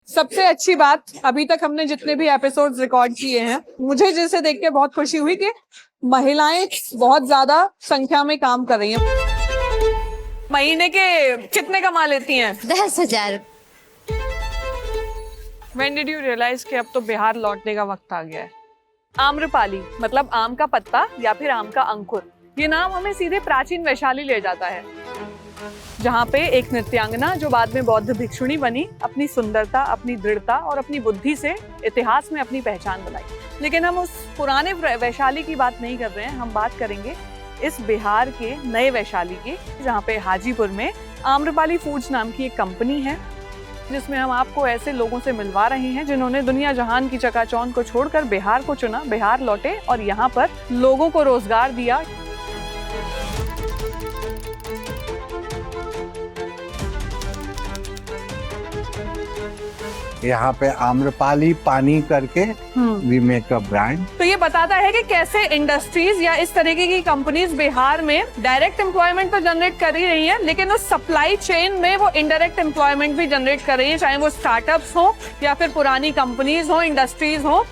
सबसे अच्छी बात अभी तक हमने जितने भी एपिसोड्स रिकॉर्ड किए हैं, मुझे जिसे देख के बहुत खुशी हुई कि महिलाएं बहुत ज्यादा संख्या में काम कर रही हैं। महीने के कितने कमा लेती हैं? 10,000। When did you realize कि अब तो बिहार लौटने का वक्त आ गया है? आम्रपाली मतलब आम का पत्ता या फिर आम का अंकुर, ये नाम हमें सीधे प्राचीन वैशाली ले जाता है, जहाँ पे एक नृत्यांगना जो बाद में बौद्ध भिक्षुणी बनी, अपनी सुंदरता, अपनी दृढ़ता और अपनी बुद्धि से इतिहास में अपनी पहचान बनाई। लेकिन हम उस पुराने वैशाली की बात नहीं कर रहे हैं, हम बात करेंगे इस बिहार के नए वैशाली की, जहाँ पे हाजीपुर में आम्रपाली फूड्स नाम की एक कंपनी है, जिसमें हम आपको ऐसे लोगों से मिलवा रहे हैं जिन्होंने दुनिया जहान की चकाचौंध को छोड़कर बिहार को चुना, बिहार लौटे और यहाँ पर लोगों को रोजगार दिया। यहाँ पे आम्रपाली पानी करके वी मेक अ ब्रांड। तो ये बताता है कि कैसे इंडस्ट्रीज या इस तरीके की कंपनीज बिहार में डायरेक्ट एम्प्लॉयमेंट तो जनरेट कर ही रही है, लेकिन उस सप्लाई चेन में वो इनडायरेक्ट एम्प्लॉयमेंट भी जनरेट कर रही है, चाहे वो स्टार्टअप्स हो या फिर पुरानी कंपनीज हो, इंडस्ट्रीज हो।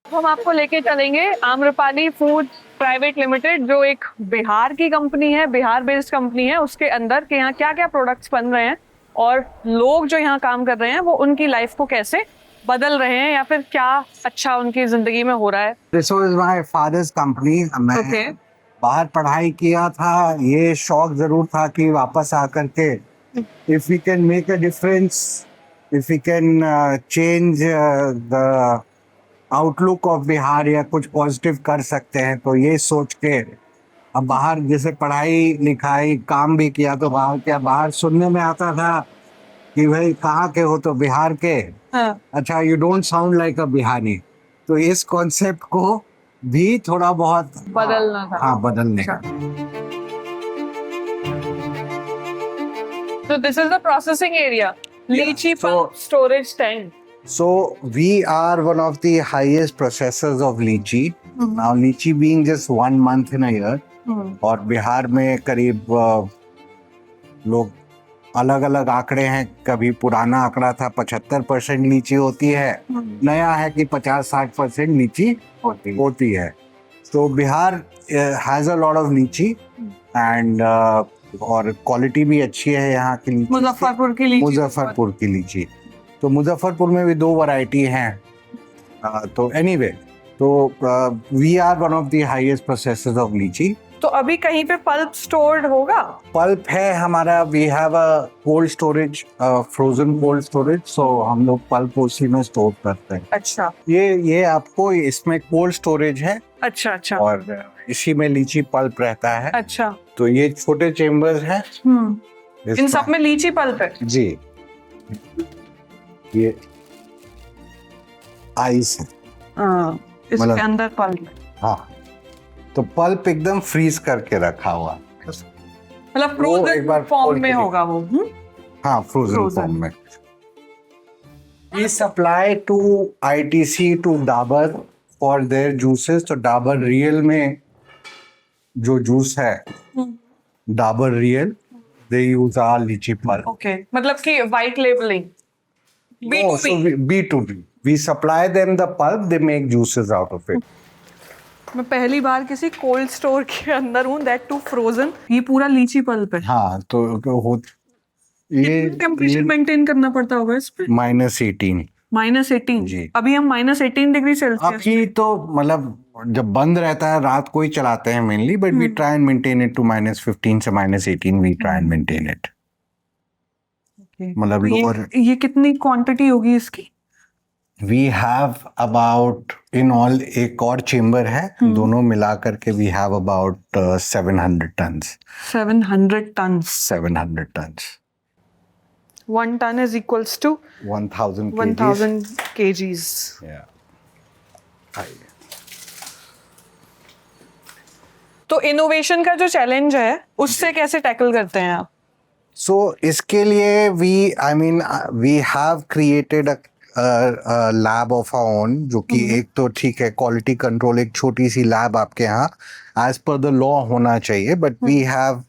हम आपको लेके चलेंगे आम्रपाली फूड प्राइवेट लिमिटेड, जो एक बिहार की कंपनी है, बिहार बेस्ड कंपनी है, उसके अंदर के यहाँ क्या क्या प्रोडक्ट्स बन रहे हैं और लोग जो यहाँ काम कर रहे हैं वो उनकी लाइफ को कैसे बदल रहे हैं या फिर क्या अच्छा उनकी जिंदगी में हो रहा है। This was my father's company. मैं बाहर पढ़ाई किया था, ये शौक जरूर था कि वापस आकर के if we can make a difference, if we can change the outlook of Bihar या कुछ पॉजिटिव कर सकते हैं, तो ये सोच के अब बाहर जैसे पढ़ाई लिखाई काम भी किया, तो बाहर सुनने में आता था कि भाई कहाँ के हो, तो बिहार के। हाँ। अच्छा, यू डोंट साउंड लाइक अ बिहारी। तो इस कॉन्सेप्ट को भी थोड़ा बहुत बदलना था। हाँ, बदलने का। So this is the processing area, lychee pulp storage tank. So we are one of the highest processors of lychee. Now lychee being just 1 month in a year, और बिहार में करीब लोग अलग अलग आंकड़े हैं। कभी पुराना आंकड़ा था 75% लीची होती है, नया है कि 50-60% लीची होती है। तो Bihar has a lot of लीची एंड और क्वालिटी भी अच्छी है यहाँ की लीची। मुजफ्फरपुर की लीची। तो मुजफ्फरपुर में भी 2 वैरायटी हैं। तो एनीवे, तो we are one of the highest processors of litchi. तो अभी कहीं पे पल्प स्टोर्ड होगा? पल्प है हमारा, we have a cold storage, frozen cold storage, so हम लोग पल्प उसी में स्टोर करते हैं। अच्छा, ये आपको इसमें कोल्ड स्टोरेज है। अच्छा। और इसी में लीची पल्प रहता है। अच्छा, तो ये छोटे चेम्बर्स हैं। इन सब में लीची पल्प है जी। ये आइस है, इसके अंदर पल्प। हाँ, तो पल्प एकदम फ्रीज करके रखा हुआ, मतलब फ्रोजन फॉर्म में होगा वो। हाँ, फ्रोजन फॉर्म में। We supply to ITC to Dabur for their juices। तो Dabur Real में जो जूस है, Dabur Real, they use our lychee pulp। Okay, मतलब कि white labeling। No, so B2B. We supply them the pulp, they make juices out of it। मैं पहली बार किसी cold store के अंदर हूँ, दैट टू फ्रोजन। ये पूरा लीची पल्प है। हाँ, तो ये टेम्परेचर मेंटेन करना पड़ता होगा इस पे? -18। -18 जी। अभी हम -18 डिग्री सेल्सियस। अभी तो मतलब जब बंद रहता है रात को ही चलाते हैं mainly, but we try and maintain it to -15 से -18। We try and maintain it. मतलब लोअर। ये कितनी क्वांटिटी होगी इसकी? We have about in all, एक और चेम्बर है, दोनों मिला करके we have about 700 tons. 700 tons. 700 tons. 1 ton is equals to 1000 kgs। तो इनोवेशन का जो चैलेंज है उससे कैसे टैकल करते हैं आप? सो इसके लिए we have created a lab of our own, जो कि एक तो ठीक है, क्वालिटी कंट्रोल एक छोटी सी लैब आपके यहाँ एज पर द लॉ होना चाहिए, but we have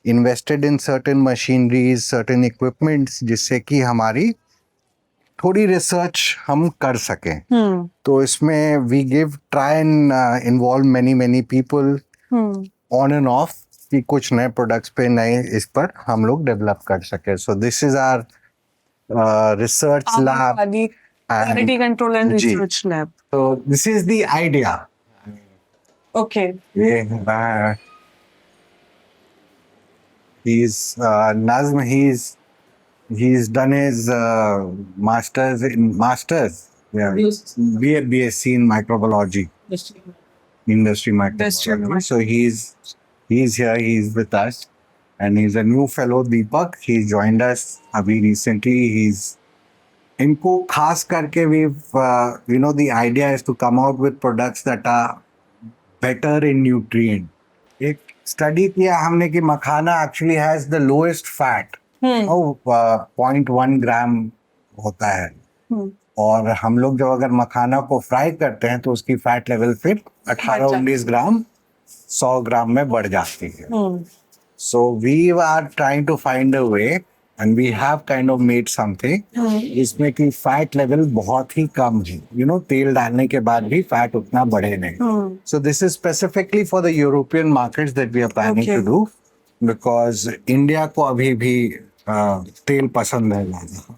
invested in certain machineries, certain equipments, जिससे कि हमारी थोड़ी रिसर्च हम कर सकें. तो इसमें we try and involve many people on and off कि कुछ नए प्रोडक्ट्स पे नए इस पर हम लोग डेवलप कर सके. So this is our research lab. Quality control and ji. research lab. So this is the idea. Okay. He's Nazm. He's done his masters. Yeah. BSc in microbiology, industry microbiology. So he's here. He's with us, and he's a new fellow. Deepak. He joined us abhi recently. इनको खास करके we've the idea is to come out with products that are better in nutrient. एक study किया हमने कि मखाना actually has the lowest fat. 0.1 ग्राम होता है. और हम लोग जब अगर मखाना को फ्राई करते हैं तो उसकी फैट लेवल फिर 18-19 ग्राम 100 ग्राम में बढ़ जाती है. So we are trying to find a way and we have kind of made something इसमें कि फैट लेवल बहुत ही कम है. तेल डालने के बाद भी फैट उतना बढ़े नहीं. So this is specifically for the European markets that we are planning to do because India को अभी भी तेल पसंद है ज्यादा.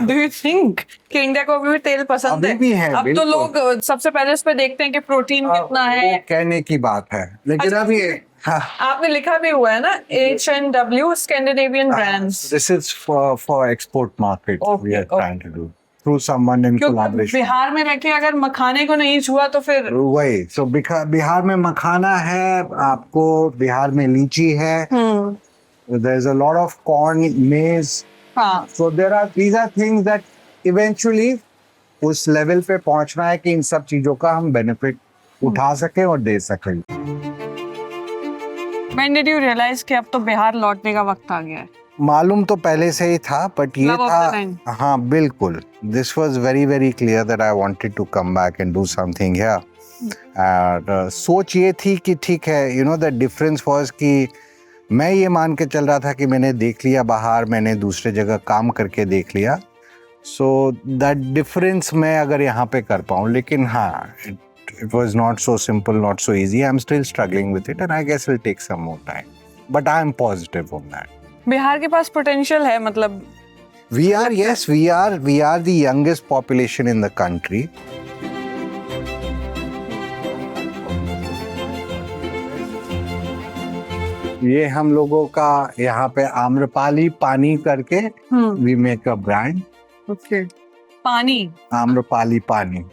Do you think कि इंडिया को अभी भी तेल पसंद है? अभी भी है. अब तो लोग सबसे पहले इस पे देखते हैं कि प्रोटीन कितना है. वो कहने की बात है लेकिन अभी आपने लिखा भी हुआ है ना H&W Scandinavian brands. This is for export market. We are trying to do through someone in collaboration. Bihar में रखे अगर मखाने को नहीं छुआ तो फिर वही. So बिहार में मखाना है, आपको बिहार में लीची है. There's a lot of corn, maize. So these are things that eventually उस लेवल पे पहुंचना है कि इन सब चीजों का हम बेनिफिट उठा सके और दे सके. When did you realize कि अब तो बिहार लौटने का वक्त आ गया है? मालूम तो पहले से ही था बट ये था हाँ बिल्कुल. This was very clear that I wanted to come back and do something here. और सोच ये थी कि ठीक है the difference was कि मैं ये मान के चल रहा था कि मैंने देख लिया बाहर, मैंने दूसरे जगह काम करके देख लिया. So that difference मैं अगर यहाँ पे कर पाऊँ. लेकिन हाँ it was not so simple, not so easy. I'm still struggling with it and I guess it'll take some more time. But I'm positive on that. Bihar के पास potential है मतलब. We are the youngest population in the country. ये हम लोगों का यहाँ पे आम्रपाली पानी करके we make a brand. Okay. पानी. आम्रपाली पानी.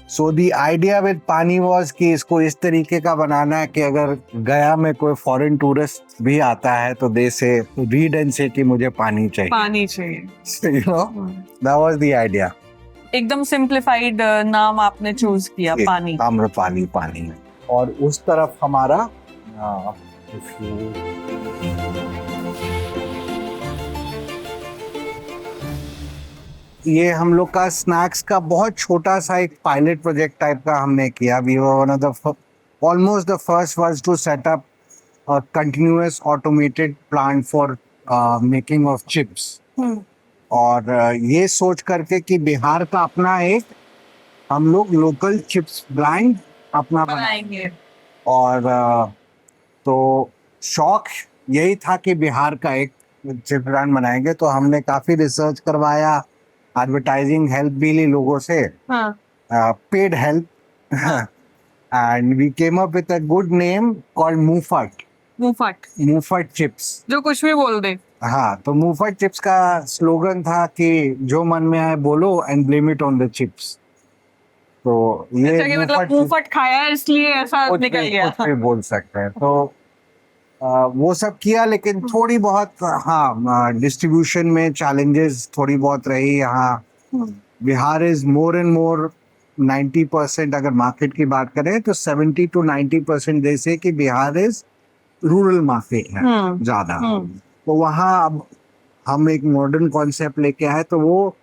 So the idea with पानी was कि इसको इस तरीके का बनाना है कि अगर गया में कोई फॉरेन टूरिस्ट भी आता है तो दे से रीड एंड से कि मुझे पानी चाहिए. पानी चाहिए. That was the idea. एकदम सिंप्लीफाइड नाम आपने चूज किया पानी. आम्रपाली पानी. और उस तरफ हमारा ये हम लोग का स्नैक्स का बहुत छोटा सा एक पायलट प्रोजेक्ट टाइप का हमने किया. We were one of the almost the first was to set up a continuous automated plant for making of chips. और ये सोच करके कि बिहार का अपना एक हम लोग लोकल चिप्स ब्रांड अपना बनाएंगे. और तो शौक यही था कि बिहार का एक चिप ब्रांड बनाएंगे. तो हमने काफी रिसर्च करवाया, एडवर्टाइजिंग हेल्प भी ली लोगों से, paid help, and we came up with a good name called मुफट चिप्स. जो कुछ भी बोल दे. हाँ, तो मुफट चिप्स का स्लोगन था कि जो मन में आए बोलो and blame it on the chips. तो ये मतलब मुफट खाया इसलिए ऐसा निकल गया. कुछ भी बोल सकते हैं. तो वो सब किया लेकिन थोड़ी बहुत डिस्ट्रीब्यूशन में चैलेंजेस थोड़ी बहुत रही. यहाँ Bihar is more and more 90% अगर मार्केट की बात करें तो 70 to 90% जैसे कि बिहार इज रूरल मार्केट है ज्यादा. तो वहाँ अब हम एक मॉडर्न कॉन्सेप्ट लेके आए तो वो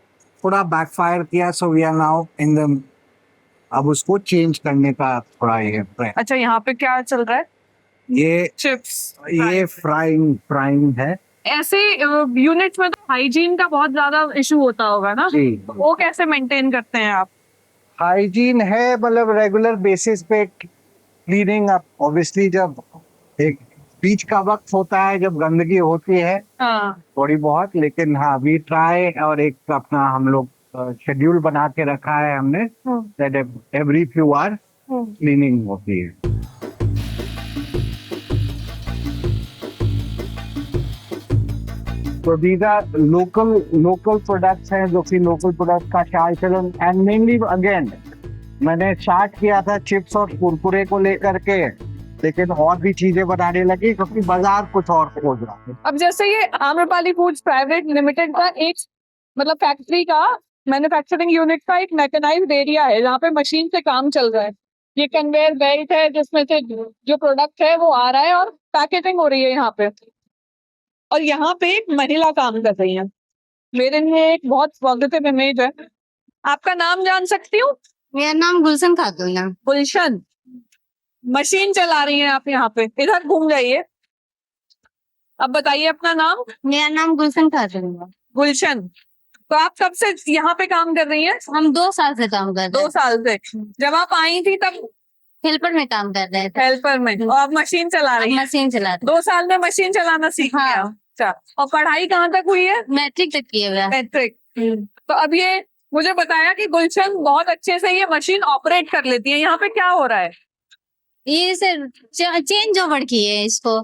थोड़ा बैकफायर किया. So we are now in the अब उसको चेंज करने का थोड़ा ये. अच्छा, यहाँ पे क्या चल रहा है? ये चिप्स ये फ्राइंग है ऐसे यूनिट्स में तो हाइजीन का बहुत ज्यादा इशू होता होगा ना, जी। वो कैसे मेंटेन करते हैं आप? हाइजीन है, मतलब रेगुलर बेसिस पे क्लीनिंग अप। ऑब्वियसली जब एक बीच का वक्त होता है जब गंदगी होती है हाँ थोड़ी बहुत, लेकिन हाँ वी ट्राई, और एक अपना हम लोग शेड्यूल बना के रखा है हमने, that every few hour cleaning होती है। तो दीज आर लोकल प्रोडक्ट्स हैं, जो कि लोकल प्रोडक्ट का चाल चलन, एंड मेनली अगेन मैंने स्टार्ट किया था चिप्स और कुरकुरे को लेकर के, लेकिन और भी चीजें बनाने लगी क्योंकि बाजार कुछ और खोज रहा है। अब जैसे ये आम्रपाली फूड्स प्राइवेट लिमिटेड का एक मतलब फैक्ट्री का मैन्युफैक्चरिंग यूनिट का एक मैकेनाइज्ड एरिया है जहाँ पे मशीन से काम चल रहा है। ये कन्वेयर बेल्ट है जिसमें से जो प्रोडक्ट है वो आ रहा है और पैकेजिंग हो रही है यहाँ पे, और यहाँ पे एक महिला काम कर रही है। मेरे लिए एक बहुत पॉजिटिव इमेज है। आपका नाम जान सकती हूँ? मेरा नाम गुलशन खातून है। गुलशन, मशीन चला रही हैं आप यहाँ पे, इधर घूम जाइए। अब बताइए अपना नाम। मेरा नाम गुलशन खातून है। गुलशन, तो आप कब से यहाँ पे काम कर रही हैं? हम 2 साल से काम कर रहे 2 साल से। जब आप आई थी तब हेल्पर में काम कर रहे थे। हेल्पर में, और आप मशीन चला रही हैं? मशीन चलाते 2 साल में मशीन चलाना सीख हाँ। लिया। अच्छा, और पढ़ाई कहाँ तक हुई है? मैट्रिक तक किए हुए हैं। मैट्रिक। तो अब ये मुझे बताया कि गुलशन बहुत अच्छे से ये मशीन ऑपरेट कर लेती है। यहाँ पे क्या हो रहा है? ये से चेंज ओवर किए इसको,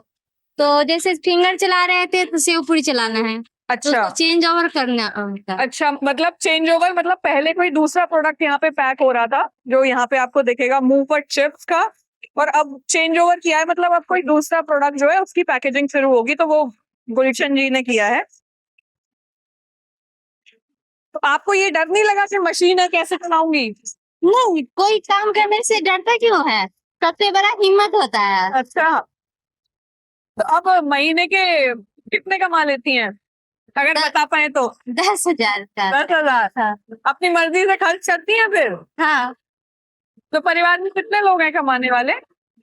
तो जैसे फिंगर चला रहे थे तो शिवपुरी चलाना है, तो अच्छा चेंज ओवर करना होता है। अच्छा, मतलब चेंज ओवर, मतलब पहले कोई दूसरा प्रोडक्ट यहाँ पे पैक हो रहा था जो यहाँ पे आपको दिखेगा मूवफट चिप्स का, और अब चेंज ओवर किया है, मतलब अब कोई दूसरा प्रोडक्ट जो है उसकी पैकेजिंग शुरू होगी, तो वो गुलशन जी ने किया है। तो आपको ये डर नहीं लगा कि मशीन है कैसे चलाऊंगी? नहीं, कोई काम करने से डरता क्यों है? सबसे बड़ा हिम्मत होता है। अच्छा, तो अब महीने के कितने कमा लेती हैं अगर बता पाए तो? 10,000 का। 10,000। हाँ। अपनी मर्जी से खर्च करती हैं फिर? हाँ, तो परिवार में कितने लोग हैं कमाने वाले?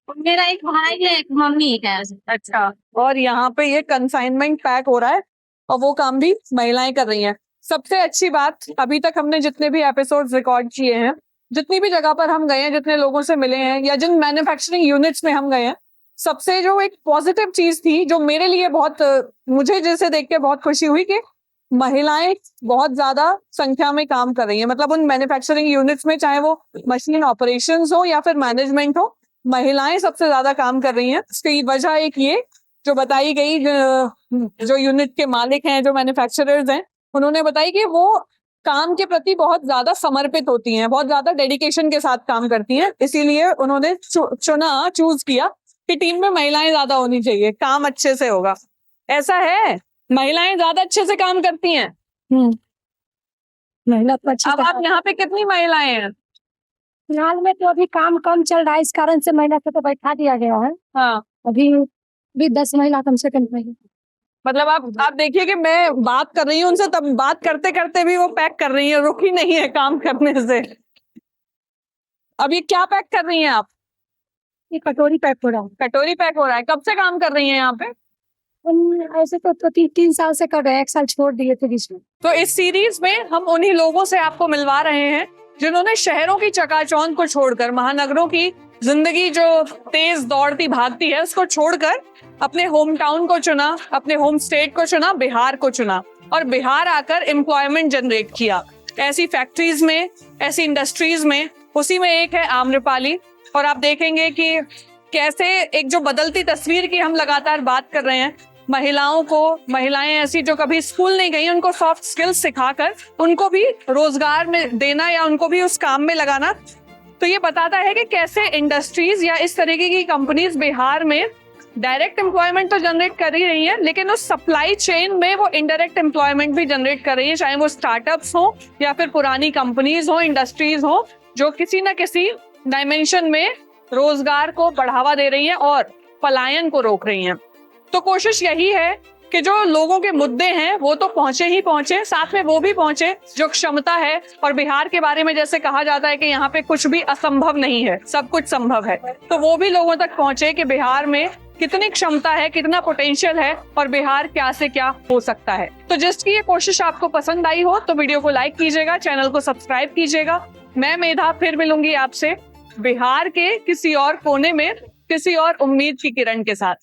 मेरा एक भाई है, एक मम्मी है। अच्छा, और यहाँ पे ये कंसाइनमेंट पैक हो रहा है और वो काम भी महिलाएं कर रही हैं। सबसे अच्छी बात, अभी तक हमने जितने भी एपिसोड्स रिकॉर्ड किए हैं, जितनी भी जगह पर हम गए हैं, जितने लोगों से मिले हैं, या जिन मैन्युफैक्चरिंग यूनिट्स में हम गए हैं, सबसे जो एक पॉजिटिव चीज थी जो मेरे लिए बहुत, मुझे जैसे देख के बहुत खुशी हुई कि महिलाएं बहुत ज्यादा संख्या में काम कर रही हैं। मतलब उन मैन्युफैक्चरिंग यूनिट्स में, चाहे वो मशीन ऑपरेशंस हो या फिर मैनेजमेंट हो, महिलाएं सबसे ज्यादा काम कर रही हैं। इसकी वजह एक ये जो बताई गई, जो यूनिट के मालिक हैं, जो मैन्युफैक्चरर्स हैं, उन्होंने बताई कि वो काम के प्रति बहुत ज्यादा समर्पित होती हैं, बहुत ज्यादा डेडिकेशन के साथ काम करती हैं। इसीलिए उन्होंने चूज किया कि टीम में महिलाएं ज्यादा होनी चाहिए, काम अच्छे से होगा। ऐसा है, महिलाएं ज्यादा अच्छे से काम करती हैं। महिला तो अच्छी अब आप यहाँ पे कितनी महिलाएं हैं? फिलहाल में तो अभी काम कम चल रहा है, इस कारण से महिला को तो बैठा दिया गया है। हाँ, अभी 10 महिला कम से कम रहेगी। मतलब आप देखिए कि मैं बात कर रही हूँ उनसे, तब बात करते करते भी वो पैक कर रही है, रुकी नहीं है काम करने से। अब ये क्या पैक कर रही हैं आप? ये कटोरी पैक हो रहा है। कटोरी पैक हो रहा है। कब से काम कर रही हैं यहाँ पे? ऐसे तो 3 साल से कर रहे हैं, 1 साल छोड़ दिए थे बीच में। तो इस सीरीज में हम उन्हीं लोगों से आपको मिलवा रहे हैं जिन्होंने शहरों की चकाचौंध को छोड़कर, महानगरों की जिंदगी जो तेज दौड़ती भागती है उसको छोड़कर अपने होम टाउन को चुना, अपने होम स्टेट को चुना, बिहार को चुना, और बिहार आकर एम्प्लॉयमेंट जनरेट किया ऐसी फैक्ट्रीज में, ऐसी इंडस्ट्रीज में। उसी में एक है आम्रपाली। और आप देखेंगे कि कैसे एक जो बदलती तस्वीर की हम लगातार बात कर रहे हैं, महिलाएं ऐसी जो कभी स्कूल नहीं गई, उनको सॉफ्ट स्किल्स सिखाकर उनको भी रोजगार में देना या उनको भी उस काम में लगाना। तो ये बताता है कि कैसे इंडस्ट्रीज या इस तरीके की कंपनीज बिहार में डायरेक्ट एम्प्लॉयमेंट तो जनरेट कर ही रही है, लेकिन उस सप्लाई चेन में वो इनडायरेक्ट एम्प्लॉयमेंट भी जनरेट कर रही है, चाहे वो स्टार्टअप्स हो या फिर पुरानी कंपनीज हो, इंडस्ट्रीज हो, जो किसी न किसी डायमेंशन में रोजगार को बढ़ावा दे रही हैं और पलायन को रोक रही हैं। तो कोशिश यही है कि जो लोगों के मुद्दे हैं वो तो पहुंचे ही पहुंचे, साथ में वो भी पहुंचे जो क्षमता है। और बिहार के बारे में जैसे कहा जाता है कि यहाँ पे कुछ भी असंभव नहीं है, सब कुछ संभव है, तो वो भी लोगों तक पहुंचे कि बिहार में कितनी क्षमता है, कितना पोटेंशियल है और बिहार क्या से क्या हो सकता है। तो जिस्ट की ये कोशिश आपको पसंद आई हो तो वीडियो को लाइक कीजिएगा, चैनल को सब्सक्राइब कीजिएगा। मैं मेधा फिर मिलूंगी आपसे बिहार के किसी और कोने में किसी और उम्मीद की किरण के साथ।